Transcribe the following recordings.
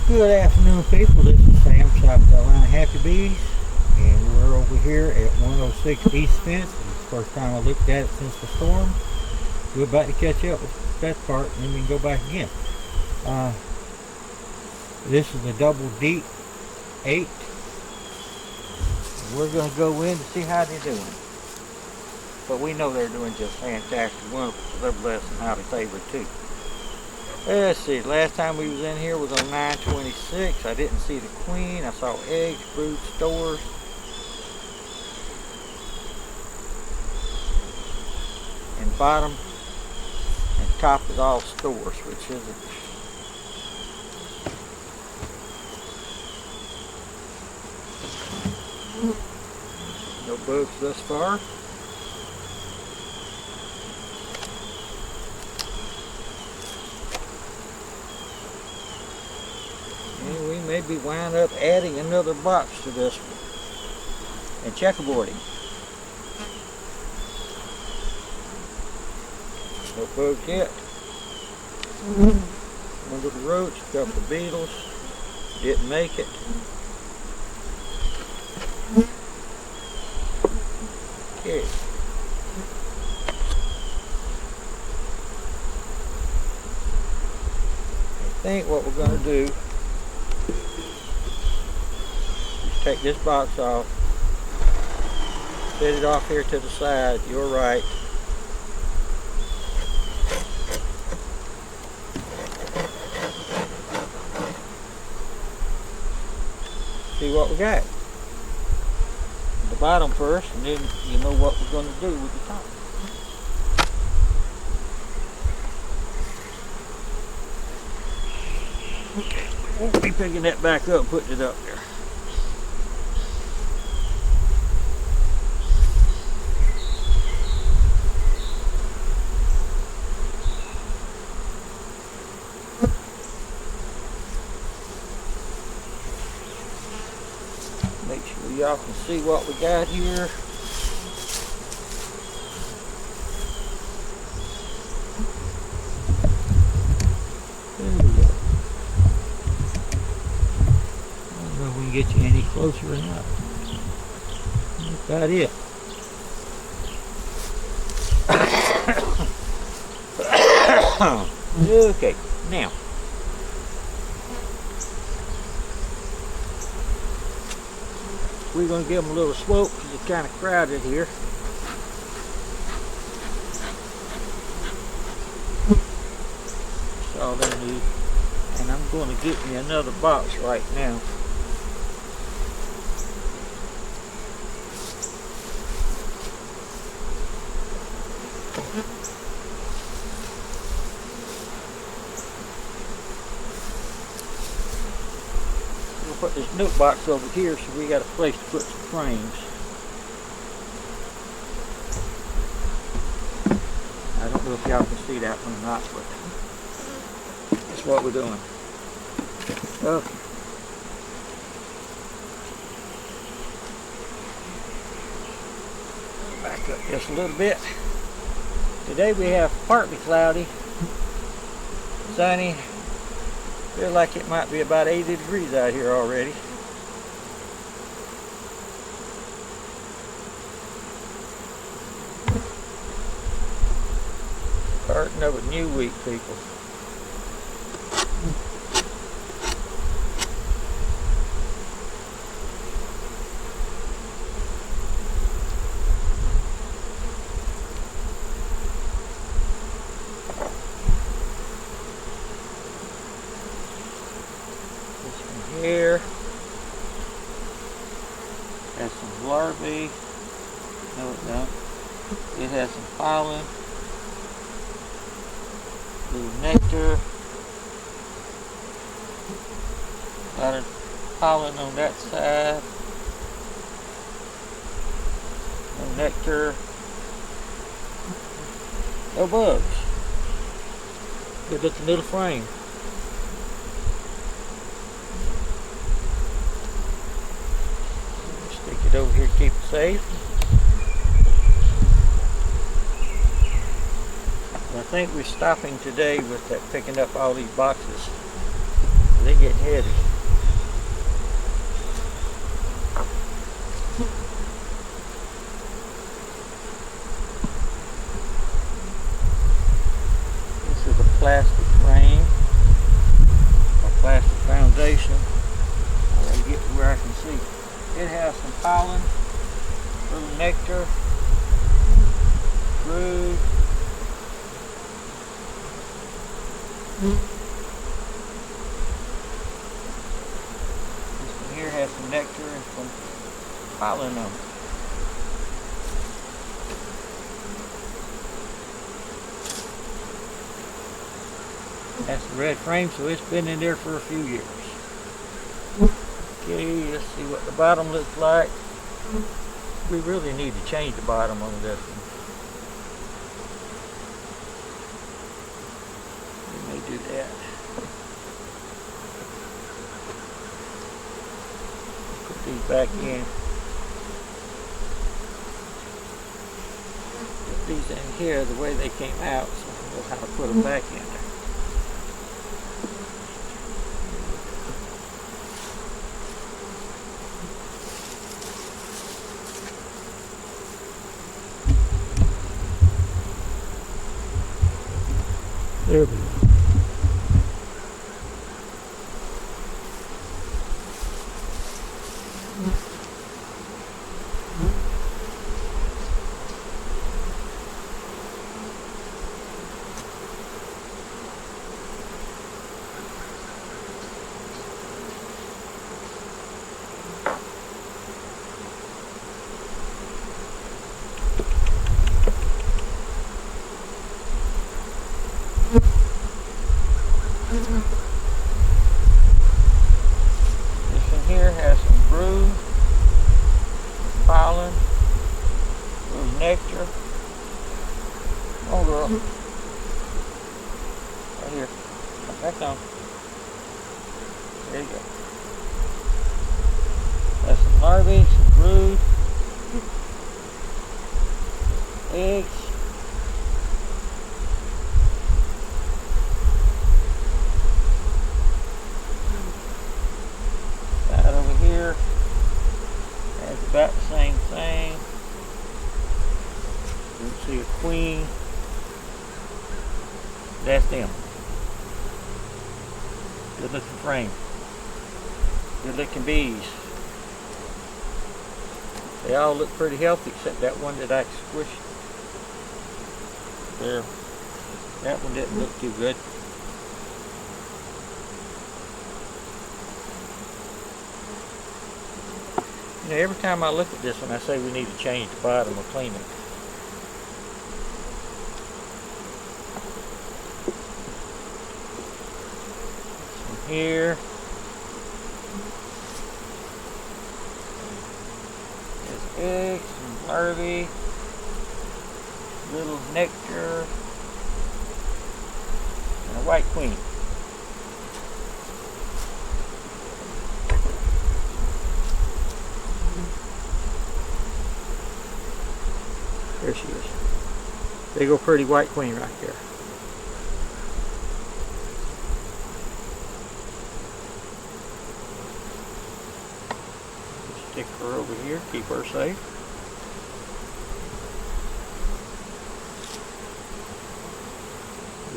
Good afternoon, people. This is Sam, South Carolina Happy Bees, and we're over here at 106 East Fence. It's the first time I looked at it since the storm. We're about to catch up with that part, and then we can go back again. This is the double deep 8. We're going to go in to see how they're doing. But we know they're doing just fantastic, wonderful, so they're blessed and highly favored too. Let's see, last time we was in here was on 9/26. I didn't see the queen. I saw eggs, brood, stores. And bottom and top is all stores, which isn't. No bugs thus far. And we may be wound up adding another box to this one and checkerboarding. No bugs yet. One little roach, a couple of beetles. Didn't make it. Okay. I think what we're going to do is take this box off, set it off here to the side, your right. See what we got. The bottom first, and then you know what we're going to do with the top. We'll be picking that back up, putting it up there. Make sure y'all can see what we got here. There we go. I don't know if we can get you any closer or not. That's about it. Okay, now. We're going to give them a little slope because it's kind of crowded here. That's all they need. And I'm going to get me another box right now. Put this note box over here so we got a place to put some frames. I don't know if y'all can see that one or not, but that's what we're doing. Okay. Back up just a little bit. Today we have partly cloudy, sunny. Feels like it might be about 80 degrees out here already. Starting of a new week, people. Here has some larvae. No, it don't. It has some pollen, little nectar, a lot of pollen on that side. No nectar. No bugs. Good looking little frame. Stick it over here to keep it safe. I think we're stopping today with that, picking up all these boxes. They get getting heavy. This is a plastic frame, or plastic foundation. I gotta get to where I can see. It has some pollen, little nectar, brood. This one here has some nectar and some pollen on it. That's the red frame, so it's been in there for a few years. Okay, let's see what the bottom looks like. We really need to change the bottom on this one. We may do that. Put these back in. Put these in here the way they came out, so we'll know how to put them back in there. There we go. This one here has some brood, pollen, little nectar. Oh girl. Right here. Come back on. There you go. That's some larvae, some brood, eggs. That's about the same thing. You can see a queen. That's them. Good looking frame. Good looking bees. They all look pretty healthy except that one that I squished. There. That one didn't look too good. You know, every time I look at this one, I say we need to change the bottom or clean it. From here, there's eggs and larvae, little nectar, and a white queen. There she is. Big old pretty white queen right there. Stick her over here, keep her safe.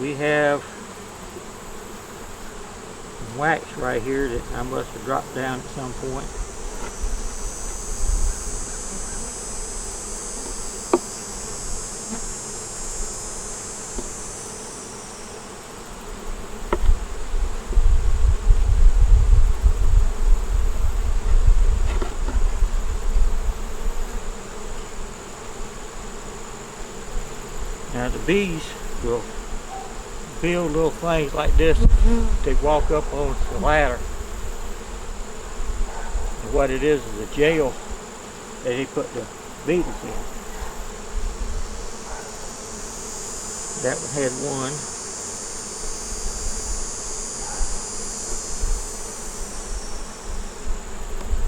We have some wax right here that I must have dropped down at some point. Now the bees will build little things like this. They walk up on the ladder. And what it is a jail that they put the beetles in. That one had one.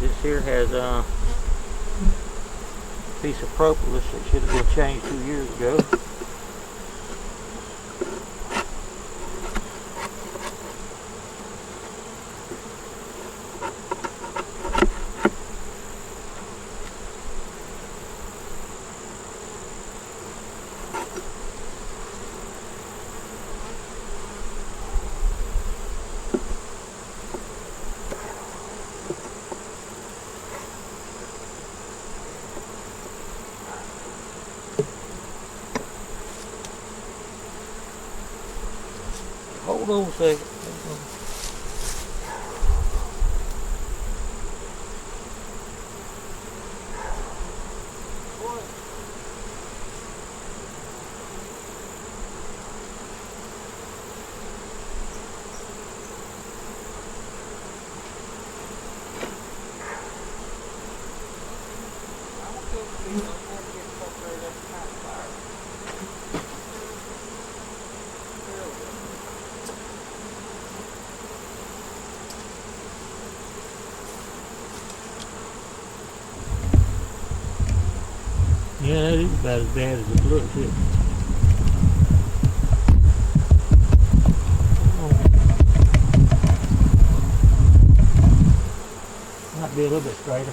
This here has a piece of propolis that should have been changed 2 years ago. on a second. Yeah, that is about as bad as it looks here. Might be a little bit straighter.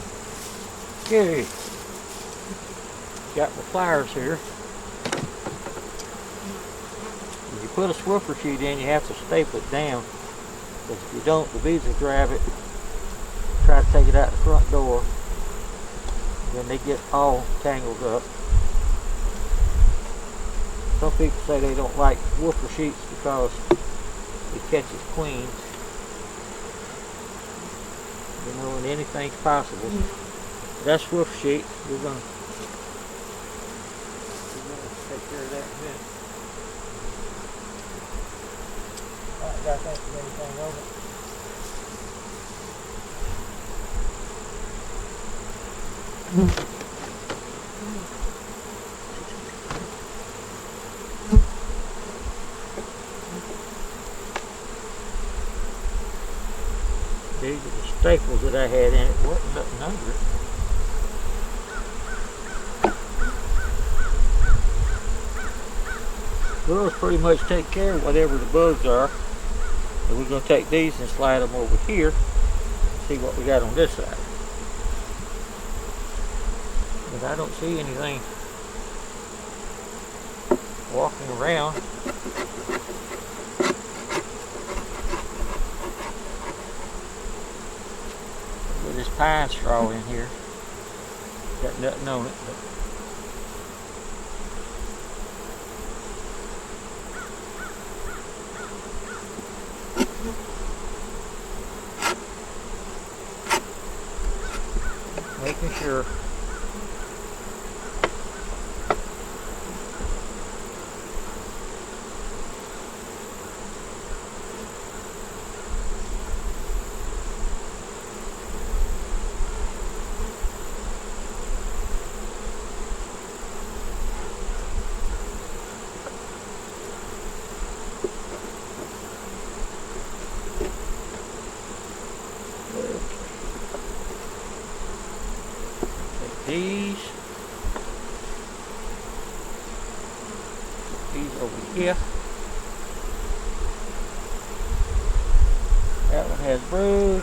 Okay. Got my pliers here. If you put a Swiffer sheet in, you have to staple it down. Because if you don't, the bees will grab it, try to take it out the front door. Then they get all tangled up. Some people say they don't like woofer sheets because it catches queens. You know, and anything's possible. That's woofer sheet. We're gonna take care of that in a minute. Alright, I think there's anything over. These are the staples that I had in it. Wasn't nothing under it. Those pretty much take care of whatever the bugs are. And we're going to take these and slide them over here. See what we got on this side. But I don't see anything walking around. With this pine straw in here. Got nothing on it. But making sure. These over here. That one has brood,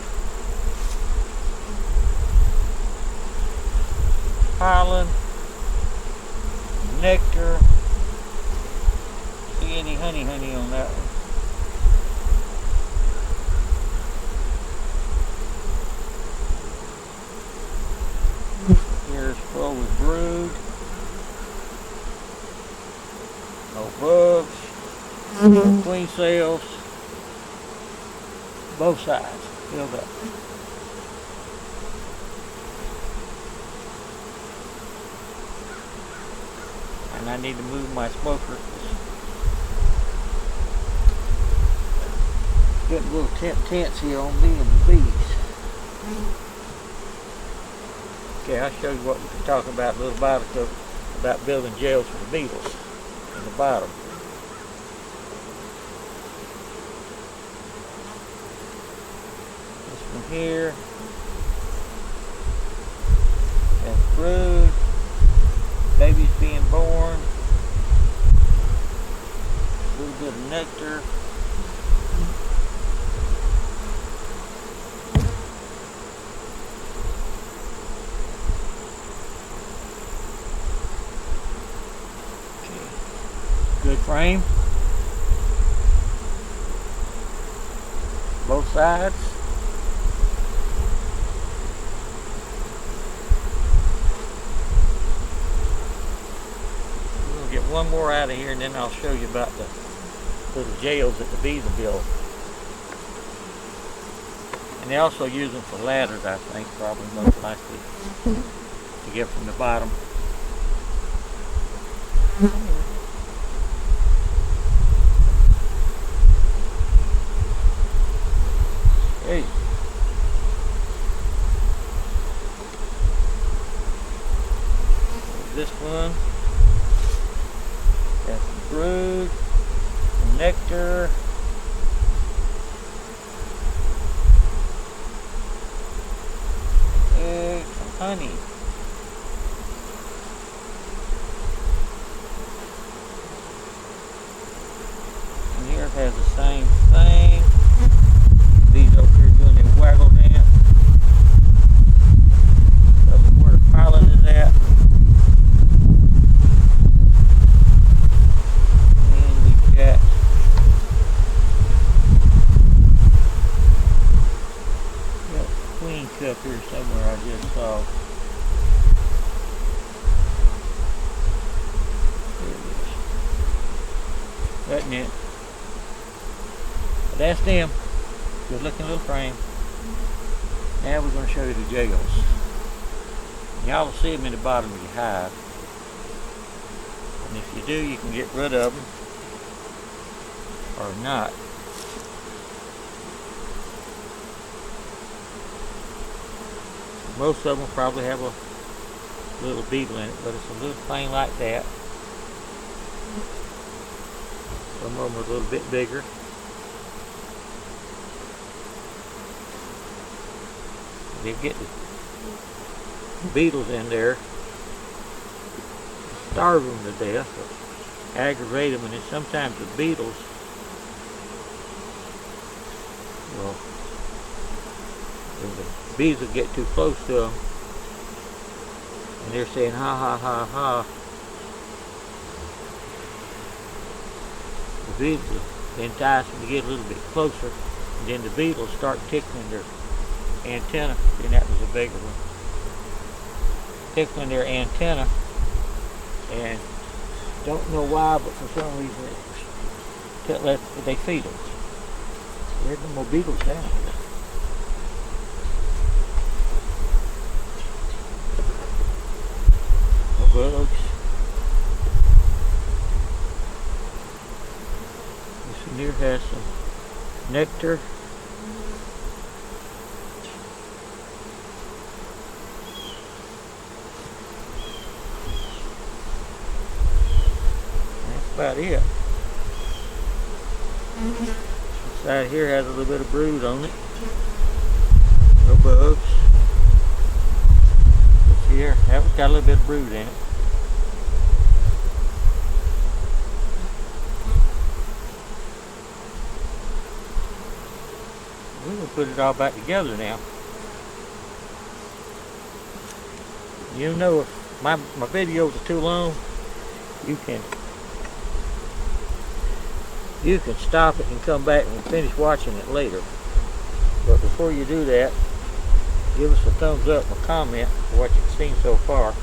pollen, nectar. See any honey on that one? Here's full with brood. No bugs. No queen cells. Both sides filled up. And I need to move my smoker. It's getting a little tense here on me and the bees. Okay, I'll show you what we can talk about a little while ago about building jails for the beetles in the bottom. This one here has brood, babies being born, a little bit of nectar. Good frame. Both sides. We're going to get one more out of here and then I'll show you about the little jails that the bees will build. And they also use them for ladders, I think, probably most likely, to get from the bottom. Hey. This one has some brood, some nectar, eggs, some honey. And here it has the same thing. These over here doing their waggle dance. Tell me where the pollen is at. And we've got a queen cup here somewhere I just saw. There it is. That's it. But that's them. Good looking little frame. Now we're going to show you the jails. Y'all will see them in the bottom of your hive. And if you do, you can get rid of them or not. Most of them probably have a little beetle in it, but it's a little thing like that. Some of them are a little bit bigger. They get the beetles in there, starve them to death, or aggravate them, and then sometimes the beetles will, the bees will get too close to them, and they're saying ha ha ha ha. The bees will entice them to get a little bit closer, and then the beetles start tickling their antenna, and that was a bigger one. Tickling their antenna, and don't know why, but for some reason they feed them. There's no more beetles down here. No bugs. This one here has some nectar. About it. This side here has a little bit of brood on it. No bugs. This here, that one's got a little bit of brood in it. We're going to put it all back together now. You know, if my videos are too long, you can stop it and come back and finish watching it later. But before you do that, give us a thumbs up and a comment for what you've seen so far.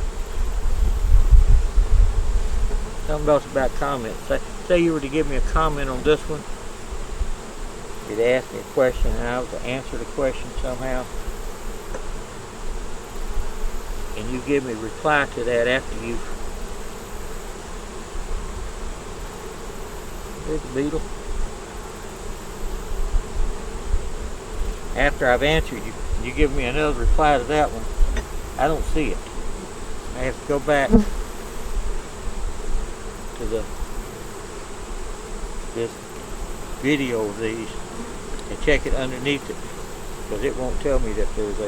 Something else about comments. Say you were to give me a comment on this one. You'd ask me a question and I was to answer the question somehow. And you give me a reply to that after you've... There's a beetle. After I've answered you, you give me another reply to that one. I don't see it. I have to go back to this video of these and check it underneath it, because it won't tell me that there's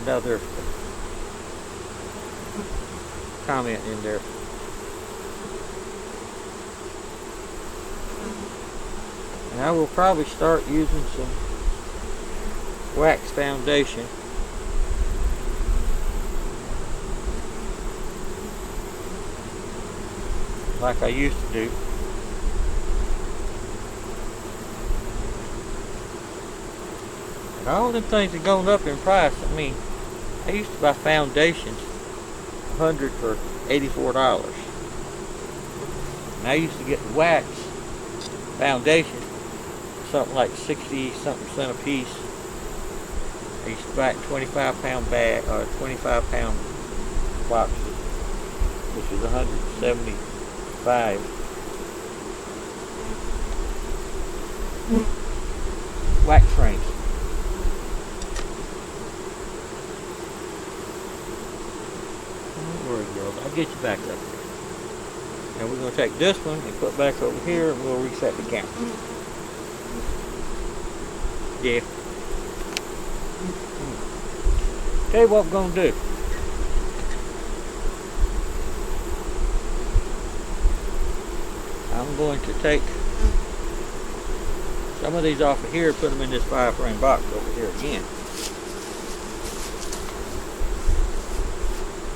another comment in there. And I will probably start using some wax foundation. Like I used to do. And all them things are going up in price. I mean, I used to buy foundations 100 for $84. And I used to get the wax foundation, something like 60-something cent a piece. I used to buy it in 25-pound bag or 25-pound boxes, which is $175. Wax frames. Don't worry, girls. I'll get you back up there. Now we're going to take this one and put it back over here, and we'll reset the camera. Yeah. Tell you what we're going to do. I'm going to take some of these off of here, put them in this 5-frame box over here again.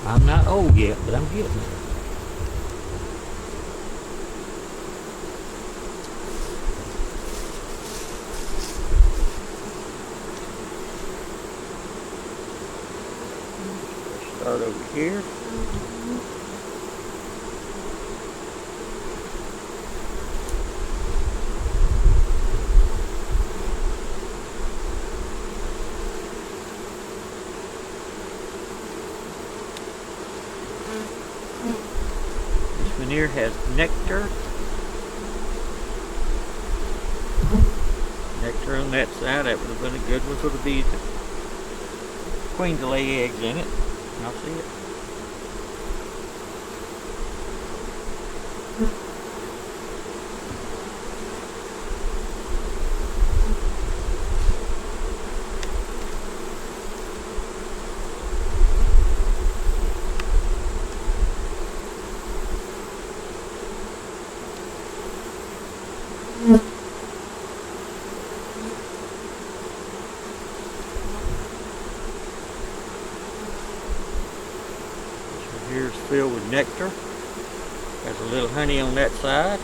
I'm not old yet, but I'm getting there. Start over here. This one here has nectar. Nectar on that side. That would have been a good one for the bees. Queen to lay eggs in it. I'll see it. Here's filled with nectar. There's a little honey on that side.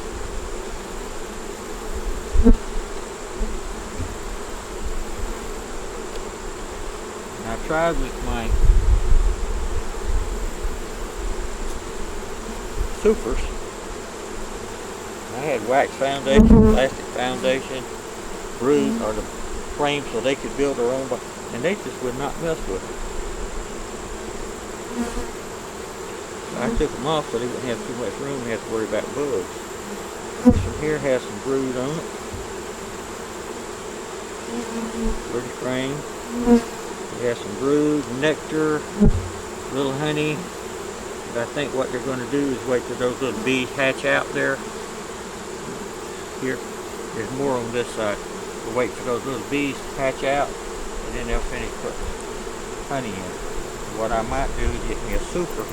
And I tried with my Swiffers. I had wax foundation, plastic foundation, brood, or the frame so they could build their own, and they just would not mess with it. I took them off so they wouldn't have too much room and have to worry about bugs. This one here has some brood on it. Pretty frame. It has some brood, nectar, little honey. But I think what they're going to do is wait till those little bees hatch out there. Here, there's more on this side. We'll wait for those little bees to hatch out, and then they'll finish putting honey in. What I might do is get me a Swiffer,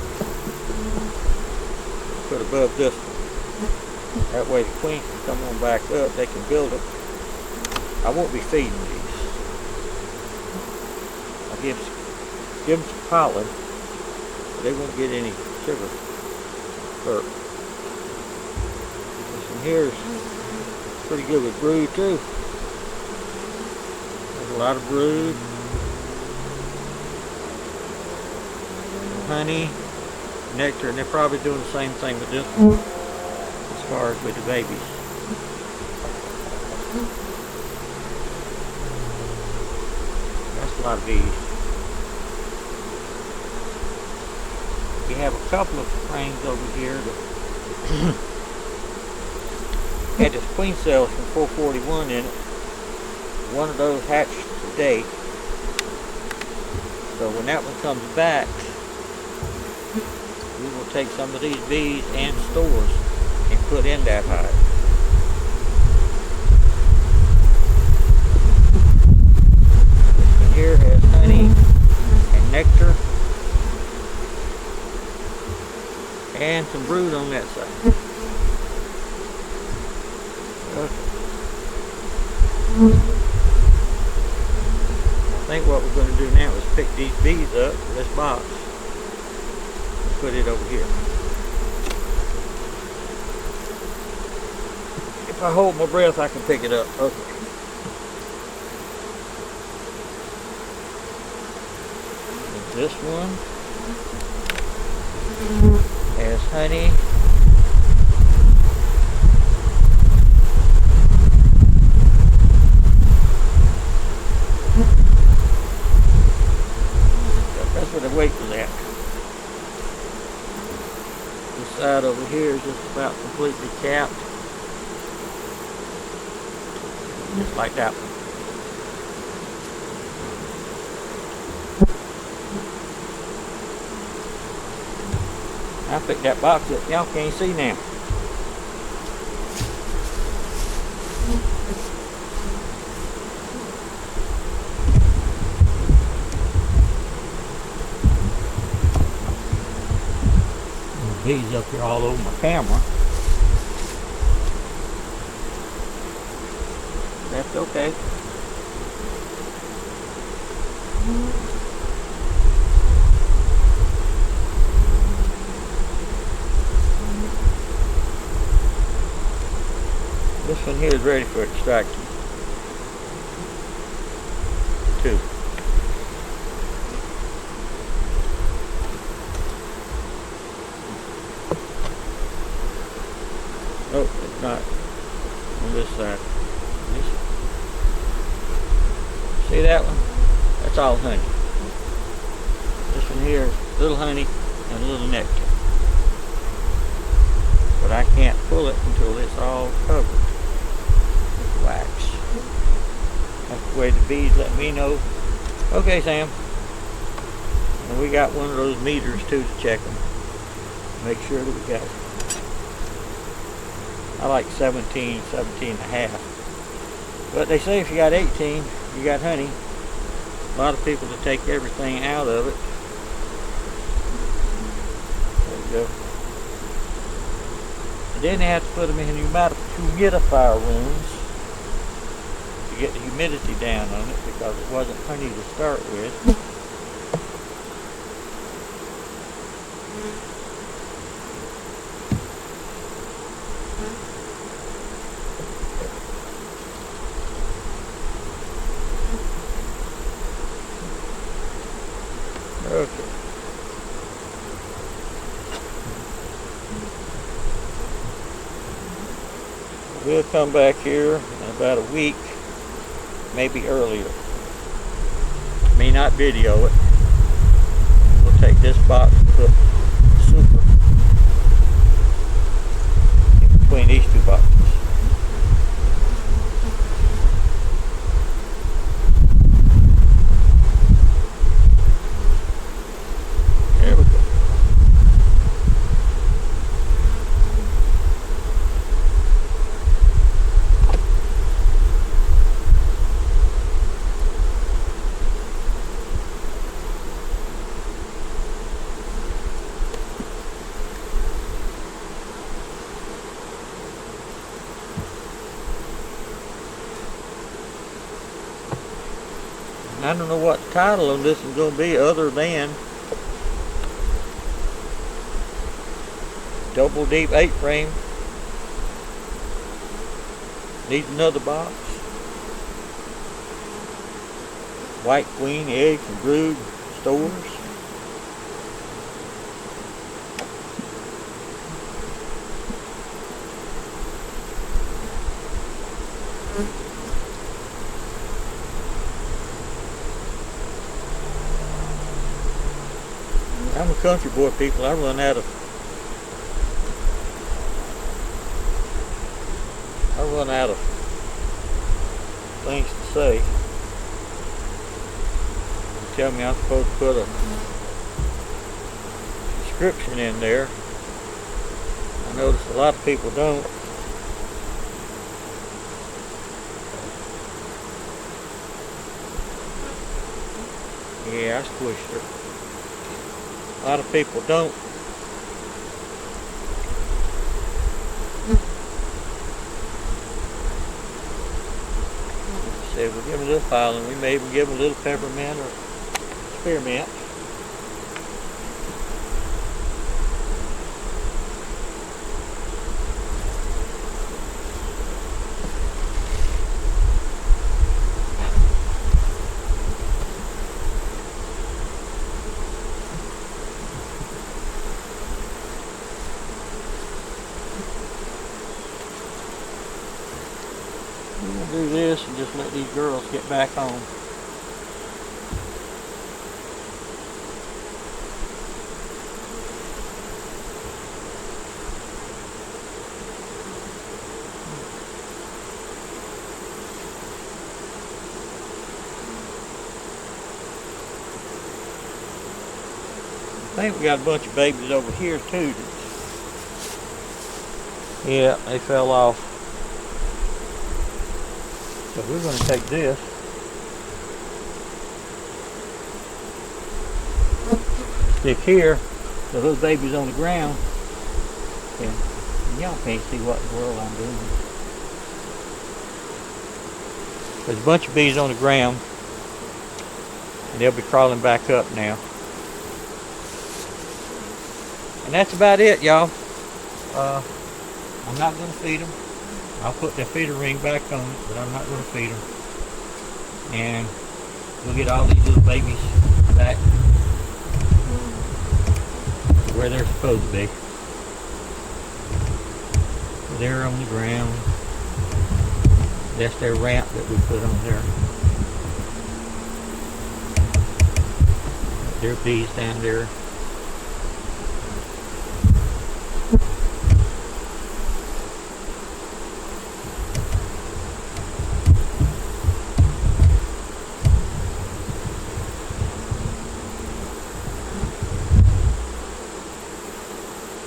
put above this one. That way the queen can come on back up, they can build it. I won't be feeding these. I'll give them some pollen, but they won't get any sugar. This one here is pretty good with brood too. There's a lot of brood. Honey, nectar, and they're probably doing the same thing with this one as far as with the babies. That's a lot of bees. We have a couple of frames over here that had this queen cells from 441 in it. One of those hatched today. So when that one comes back, we will take some of these bees and stores and put in that hive. This one here has honey and nectar and some brood on that side. Okay. I think what we're going to do now is pick these bees up from this box and put it over here. If I hold my breath, I can pick it up. Okay. This one, There's honey. That's where the weight was at. This side over here is just about completely capped. Just like that one. I picked that box up. Y'all can't see now. Bees up here all over my camera. That's okay. This one here is ready for extraction. 2. Oh, it's not on this side. See that one? That's all honey. This one here is little honey and a little nectar. But I can't pull it until it's all covered with wax. That's the way the bees let me know. Okay, Sam. And we got one of those meters too to check them. Make sure that we got it. I like 17 and a half. But they say if you got 18, you got honey. A lot of people to take everything out of it. There we go. And then they have to put them in humidifier rooms to get the humidity down on it because it wasn't honey to start with. Okay. We'll come back here in about a week, maybe earlier. May not video it. We'll take this box and put Swiffer in between these 2 boxes. There we go. I don't know what the title on this is going to be other than Double Deep 8-frame. Needs another box. White queen, eggs and brood stores. I'm a country boy, people. I run out of things to say. You tell me I'm supposed to put a description in there. I notice a lot of people don't. Yeah, I squished her. A lot of people don't. Say we'll give them a little filing. We may even give them a little peppermint or spearmint. We're going to do this and just let these girls get back home. I think we got a bunch of babies over here too. Yeah, they fell off. So we're going to take this. Stick here. So those babies on the ground. And y'all can't see what in the world I'm doing. There's a bunch of bees on the ground. And they'll be crawling back up now. And that's about it, y'all. I'm not going to feed them. I'll put the feeder ring back on it, but I'm not going to feed them. And we'll get all these little babies back where they're supposed to be. They're on the ground. That's their ramp that we put on there. There are bees down there.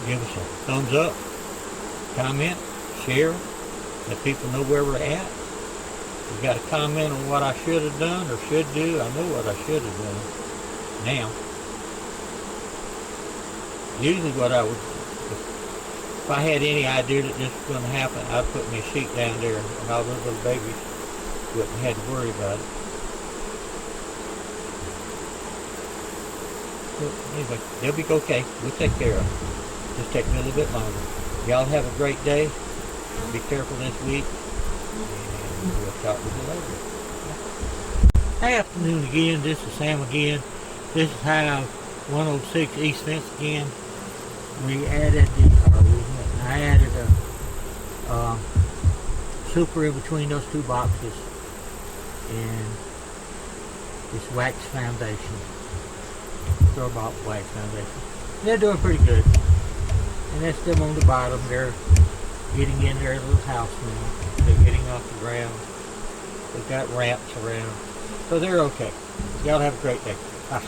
Give us a thumbs up, comment, share, let people know where we're at. If you got a comment on what I should have done or should do, I know what I should have done now. Usually what I would, if I had any idea that this was going to happen, I'd put me a sheet down there and all those little babies wouldn't have to worry about it. But anyway, they'll be okay. We'll take care of them. Just take me a little bit longer. Y'all have a great day. Be careful this week. And we'll talk with you later. Hey, afternoon again. This is Sam again. This is Hive 106 East Fence again. I added a super in between those two boxes and this wax foundation. Store-bought wax foundation. They're doing pretty good. And that's them on the bottom. They're getting in their little house now. They're getting off the ground. They've got ramps around. So they're okay. Y'all have a great day. Bye.